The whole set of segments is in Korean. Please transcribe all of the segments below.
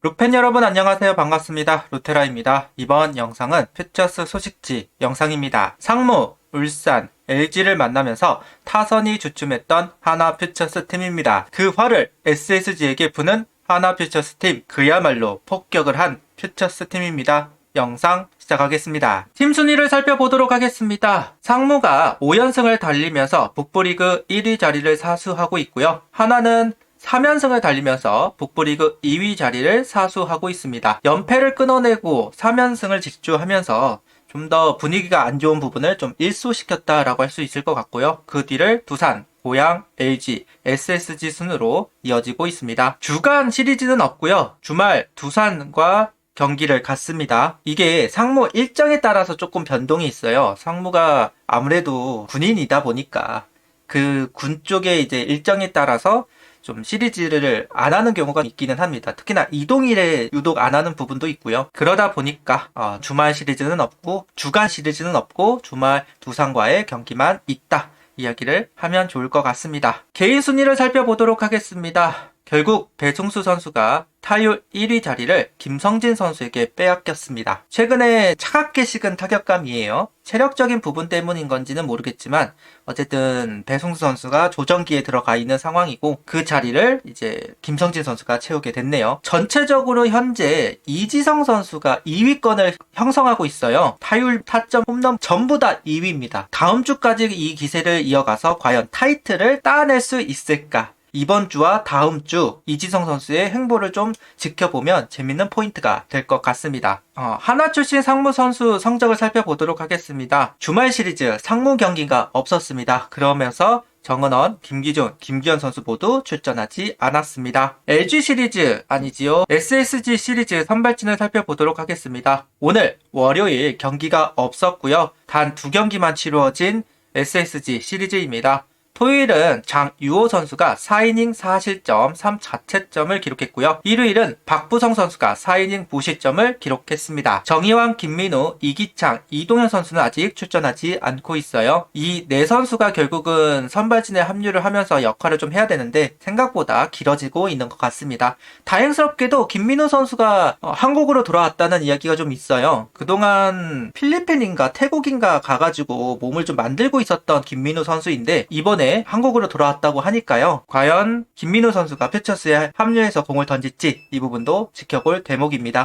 루펜 여러분 안녕하세요. 반갑습니다. 루테라입니다. 이번 영상은 퓨처스 소식지 영상입니다. 상무, 울산, LG를 만나면서 타선이 주춤했던 하나 퓨처스 팀입니다. 그 화를 SSG에게 부는 하나 퓨처스 팀, 그야말로 폭격을 한 퓨처스 팀입니다. 영상 시작하겠습니다. 팀 순위를 살펴보도록 하겠습니다. 상무가 5연승을 달리면서 북부리그 1위 자리를 사수하고 있고요. 하나는 3연승을 달리면서 북부리그 2위 자리를 사수하고 있습니다. 연패를 끊어내고 3연승을 질주하면서 좀 더 분위기가 안 좋은 부분을 좀 일소시켰다라고 할 수 있을 것 같고요. 그 뒤를 두산, 고양, LG, SSG 순으로 이어지고 있습니다. 주간 시리즈는 없고요. 주말 두산과 경기를 갖습니다. 이게 상무 일정에 따라서 조금 변동이 있어요. 상무가 아무래도 군인이다 보니까 그 군 쪽의 이제 일정에 따라서 좀 시리즈를 안 하는 경우가 있기는 합니다. 특히나 이동일에 유독 안 하는 부분도 있고요. 그러다 보니까 주말 시리즈는 없고 주간 시리즈는 없고 주말 두산과의 경기만 있다. 이야기를 하면 좋을 것 같습니다. 개인 순위를 살펴보도록 하겠습니다. 결국 배승수 선수가 타율 1위 자리를 김성진 선수에게 빼앗겼습니다. 최근에 차갑게 식은 타격감이에요. 체력적인 부분 때문인 건지는 모르겠지만 어쨌든 배승수 선수가 조정기에 들어가 있는 상황이고 그 자리를 이제 김성진 선수가 채우게 됐네요. 전체적으로 현재 이지성 선수가 2위권을 형성하고 있어요. 타율, 타점, 홈런 전부 다 2위입니다. 다음 주까지 이 기세를 이어가서 과연 타이틀을 따낼 수 있을까? 이번 주와 다음 주 이지성 선수의 행보를 좀 지켜보면 재밌는 포인트가 될 것 같습니다. 하나 출신 상무 선수 성적을 살펴보도록 하겠습니다. 주말 시리즈 상무 경기가 없었습니다. 그러면서 정은원, 김기준, 김기현 선수 모두 출전하지 않았습니다. LG 시리즈 아니지요. SSG 시리즈 선발진을 살펴보도록 하겠습니다. 오늘 월요일 경기가 없었고요. 단 2경기만 치루어진 SSG 시리즈입니다. 토요일은 장유호 선수가 4이닝 4실점 3자책점을 기록했고요. 일요일은 박부성 선수가 4이닝 무실점을 기록했습니다. 정희왕, 김민우, 이기창, 이동현 선수는 아직 출전하지 않고 있어요. 이 네 선수가 결국은 선발진에 합류를 하면서 역할을 좀 해야 되는데 생각보다 길어지고 있는 것 같습니다. 다행스럽게도 김민우 선수가 한국으로 돌아왔다는 이야기가 좀 있어요. 그동안 필리핀인가 태국인가 가가지고 몸을 좀 만들고 있었던 김민우 선수인데 이번에 한국으로 돌아왔다고 하니까요. 과연 김민우 선수가 퓨처스에 합류해서 공을 던질지 이 부분도 지켜볼 대목입니다.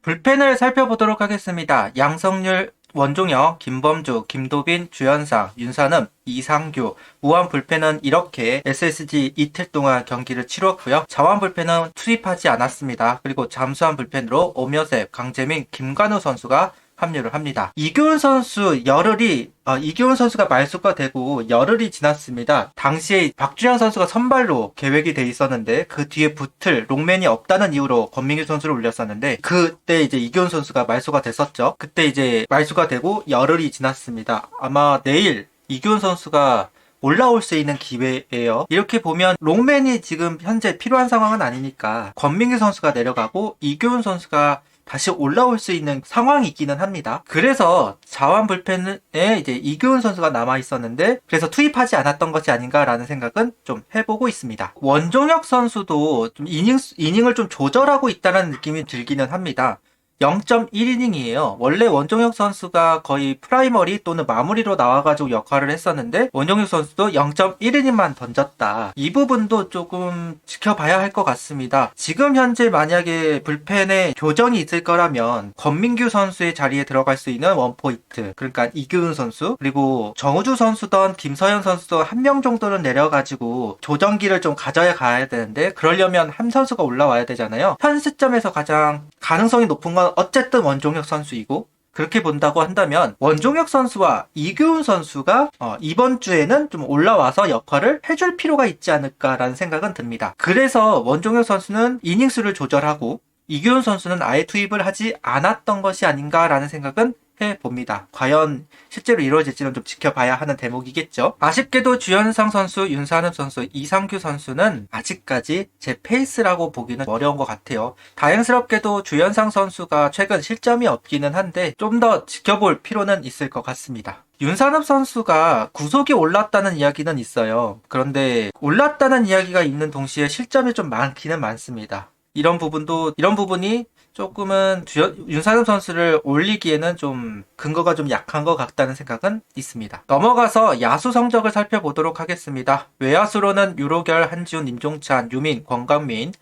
불펜을 살펴보도록 하겠습니다. 양성률, 원종혁, 김범주, 김도빈, 주현상, 윤산음, 이상규, 무한 불펜은 이렇게 SSG 이틀 동안 경기를 치렀고요. 자완 불펜은 투입하지 않았습니다. 그리고 잠수한 불펜으로 오며셉, 강재민, 김관우 선수가 합류를 합니다. 이규훈 선수 이규훈 선수가 말수가 되고 열흘이 지났습니다. 당시에 박주영 선수가 선발로 계획이 돼 있었는데 그 뒤에 붙을 롱맨이 없다는 이유로 권민규 선수를 올렸었는데 그때 이제 이규훈 선수가 말수가 됐었죠. 그때 이제 말수가 되고 열흘이 지났습니다. 아마 내일 이규훈 선수가 올라올 수 있는 기회예요. 이렇게 보면 롱맨이 지금 현재 필요한 상황은 아니니까 권민규 선수가 내려가고 이규훈 선수가 다시 올라올 수 있는 상황이 있기는 합니다. 그래서 자완 불펜에 이제 이규훈 선수가 남아 있었는데 그래서 투입하지 않았던 것이 아닌가라는 생각은 좀 해보고 있습니다. 원종혁 선수도 좀 이닝을 좀 조절하고 있다는 느낌이 들기는 합니다. 0.1이닝이에요. 원래 원종혁 선수가 거의 프라이머리 또는 마무리로 나와가지고 역할을 했었는데 원종혁 선수도 0.1이닝만 던졌다. 이 부분도 조금 지켜봐야 할 것 같습니다. 지금 현재 만약에 불펜에 교정이 있을 거라면 권민규 선수의 자리에 들어갈 수 있는 원포인트, 그러니까 이규훈 선수 그리고 정우주 선수든 김서현 선수도 한 명 정도는 내려가지고 조정기를 좀 가야 되는데 그러려면 한 선수가 올라와야 되잖아요. 현 시점에서 가장 가능성이 높은 건 어쨌든 원종혁 선수이고 그렇게 본다고 한다면 원종혁 선수와 이규훈 선수가 이번 주에는 좀 올라와서 역할을 해줄 필요가 있지 않을까라는 생각은 듭니다. 그래서 원종혁 선수는 이닝수를 조절하고 이규훈 선수는 아예 투입을 하지 않았던 것이 아닌가라는 생각은 해봅니다. 과연 실제로 이루어질지는 좀 지켜봐야 하는 대목이겠죠. 아쉽게도 주현상 선수, 윤산읍 선수, 이상규 선수는 아직까지 제 페이스라고 보기는 어려운 것 같아요. 다행스럽게도 주현상 선수가 최근 실점이 없기는 한데 좀 더 지켜볼 필요는 있을 것 같습니다. 윤산업 선수가 구속이 올랐다는 이야기는 있어요. 그런데 올랐다는 이야기가 있는 동시에 실점이 좀 많기는 많습니다. 이런 부분이 조금은 윤산업 선수를 올리기에는 좀 근거가 좀 약한 것 같다는 생각은 있습니다. 넘어가서 야수 성적을 살펴보도록 하겠습니다. 외야수로는 유로결, 한지훈, 임종찬, 유민, 권강민,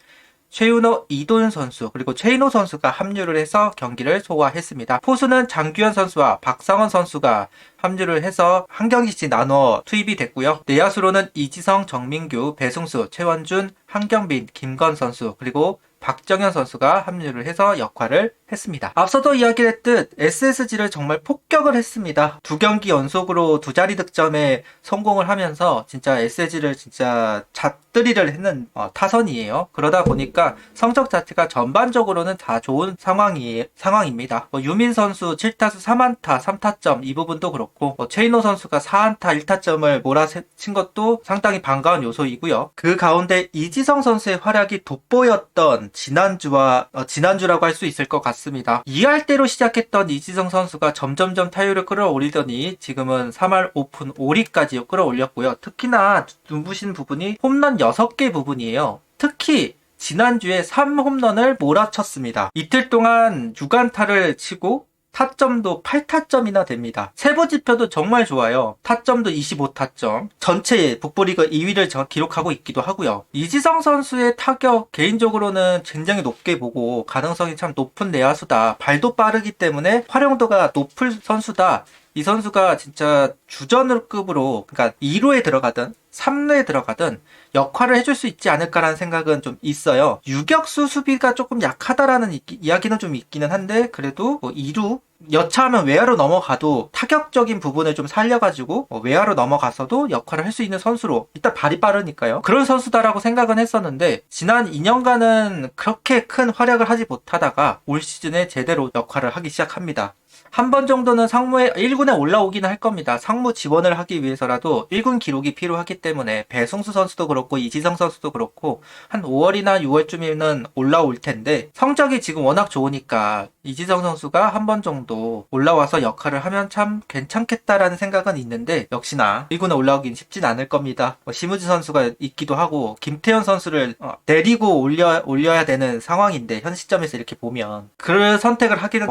최윤호, 이도윤 선수, 그리고 최인호 선수가 합류를 해서 경기를 소화했습니다. 포수는 장규현 선수와 박상원 선수가 합류를 해서 한 경기씩 나눠 투입이 됐고요. 내야수로는 이지성, 정민규, 배승수, 최원준, 한경빈, 김건 선수, 그리고 박정현 선수가 합류를 해서 역할을 했습니다. 앞서도 이야기를 했듯 SSG를 정말 폭격을 했습니다. 두 경기 연속으로 두 자리 득점에 성공을 하면서 진짜 SSG를 진짜 잡들이를 했는 타선이에요. 그러다 보니까 성적 자체가 전반적으로는 다 좋은 상황입니다. 유민 선수 7타수 3안타 3타점 이 부분도 그렇고 최인호 선수가 4안타 1타점을 몰아친 것도 상당히 반가운 요소이고요. 그 가운데 이지성 선수의 활약이 돋보였던 지난주라고 할 수 있을 것 같습니다. 2할대로 시작했던 이지성 선수가 점점점 타율을 끌어올리더니 지금은 3할 오픈 5리까지 끌어올렸고요. 특히나 눈부신 부분이 홈런 6개 부분이에요. 특히 지난주에 3홈런을 몰아쳤습니다. 이틀 동안 6안타를 치고 타점도 8타점이나 됩니다. 세부 지표도 정말 좋아요. 타점도 25타점. 전체 북부리그 2위를 기록하고 있기도 하고요. 이지성 선수의 타격 개인적으로는 굉장히 높게 보고 가능성이 참 높은 내야수다. 발도 빠르기 때문에 활용도가 높을 선수다. 이 선수가 진짜 주전급으로 그러니까 2루에 들어가든 3루에 들어가든 역할을 해줄 수 있지 않을까라는 생각은 좀 있어요. 유격수 수비가 조금 약하다라는 이야기는 좀 있기는 한데 그래도 2루 여차하면 외야로 넘어가도 타격적인 부분을 좀 살려가지고 외야로 넘어가서도 역할을 할 수 있는 선수로 일단 발이 빠르니까요. 그런 선수다라고 생각은 했었는데 지난 2년간은 그렇게 큰 활약을 하지 못하다가 올 시즌에 제대로 역할을 하기 시작합니다. 한 번 정도는 상무에 1군에 올라오기는 할 겁니다. 상무 지원을 하기 위해서라도 1군 기록이 필요하기 때문에 배승수 선수도 그렇고 이지성 선수도 그렇고 한 5월이나 6월쯤이면 올라올 텐데 성적이 지금 워낙 좋으니까 이지성 선수가 한 번 정도 올라와서 역할을 하면 참 괜찮겠다라는 생각은 있는데 역시나 1군에 올라오긴 쉽진 않을 겁니다. 심우지 선수가 있기도 하고 김태현 선수를 내리고 올려야 되는 상황인데 현 시점에서 이렇게 보면 그 선택을 하기는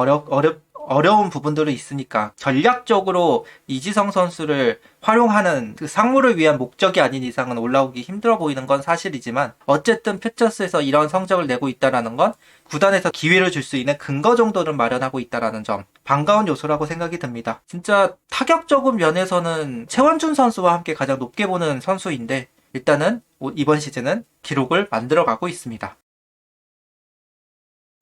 어려운 부분들이 있으니까 전략적으로 이지성 선수를 활용하는 그 상무를 위한 목적이 아닌 이상은 올라오기 힘들어 보이는 건 사실이지만 어쨌든 퓨처스에서 이런 성적을 내고 있다는 건 구단에서 기회를 줄 수 있는 근거 정도는 마련하고 있다는 점 반가운 요소라고 생각이 듭니다. 진짜 타격적인 면에서는 최원준 선수와 함께 가장 높게 보는 선수인데 일단은 이번 시즌은 기록을 만들어가고 있습니다.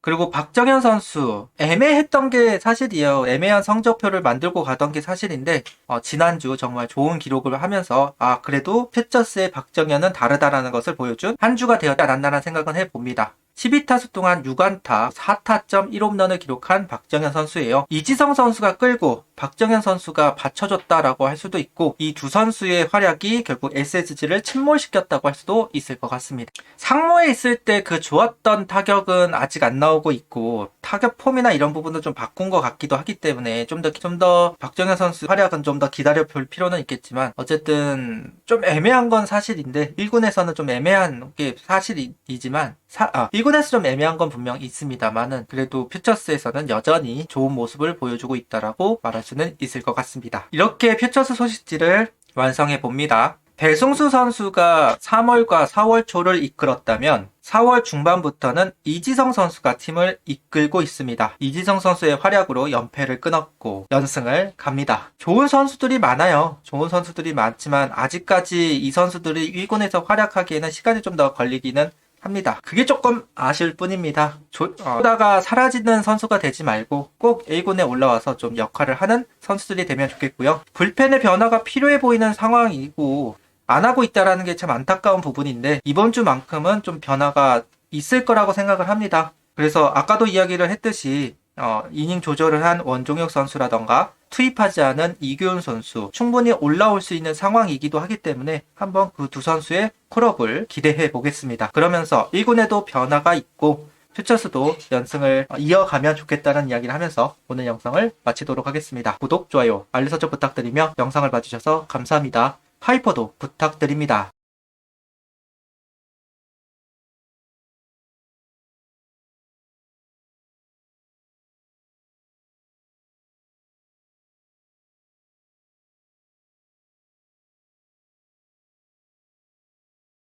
그리고 박정현 선수 애매했던 게 사실이에요. 애매한 성적표를 만들고 가던 게 사실인데 지난주 정말 좋은 기록을 하면서 그래도 퓨처스의 박정현은 다르다라는 것을 보여준 한 주가 되었지 않았나라는 생각은 해봅니다. 12타수 동안 6안타 4타점 1홈런을 기록한 박정현 선수예요. 이지성 선수가 끌고 박정현 선수가 받쳐줬다라고 할 수도 있고 이 두 선수의 활약이 결국 SSG를 침몰시켰다고 할 수도 있을 것 같습니다. 상무에 있을 때 그 좋았던 타격은 아직 안 나오고 있고 타격 폼이나 이런 부분도 좀 바꾼 것 같기도 하기 때문에 좀 더 박정현 선수 활약은 좀 더 기다려 볼 필요는 있겠지만 어쨌든 좀 애매한 건 사실인데 1군에서는 좀 애매한 게 사실이지만 1군에서 좀 애매한 건 분명 있습니다만은 그래도 퓨처스에서는 여전히 좋은 모습을 보여주고 있다라고 말할 수는 있을 것 같습니다. 이렇게 퓨처스 소식지를 완성해 봅니다. 배승수 선수가 3월과 4월 초를 이끌었다면 4월 중반부터는 이지성 선수가 팀을 이끌고 있습니다. 이지성 선수의 활약으로 연패를 끊었고 연승을 갑니다. 좋은 선수들이 많아요. 좋은 선수들이 많지만 아직까지 이 선수들이 1군에서 활약하기에는 시간이 좀 더 걸리기는 합니다. 그게 조금 아쉬울 뿐입니다. 보다가 사라지는 선수가 되지 말고 꼭 A군에 올라와서 좀 역할을 하는 선수들이 되면 좋겠고요. 불펜의 변화가 필요해 보이는 상황이고 안 하고 있다라는 게 참 안타까운 부분인데 이번 주만큼은 좀 변화가 있을 거라고 생각을 합니다. 그래서 아까도 이야기를 했듯이 이닝 조절을 한 원종혁 선수라던가 투입하지 않은 이규훈 선수 충분히 올라올 수 있는 상황이기도 하기 때문에 한번 그 두 선수의 콜업을 기대해 보겠습니다. 그러면서 1군에도 변화가 있고 퓨처스도 연승을 이어가면 좋겠다는 이야기를 하면서 오늘 영상을 마치도록 하겠습니다. 구독, 좋아요, 알림 설정 부탁드리며 영상을 봐주셔서 감사합니다. 하이퍼도 부탁드립니다.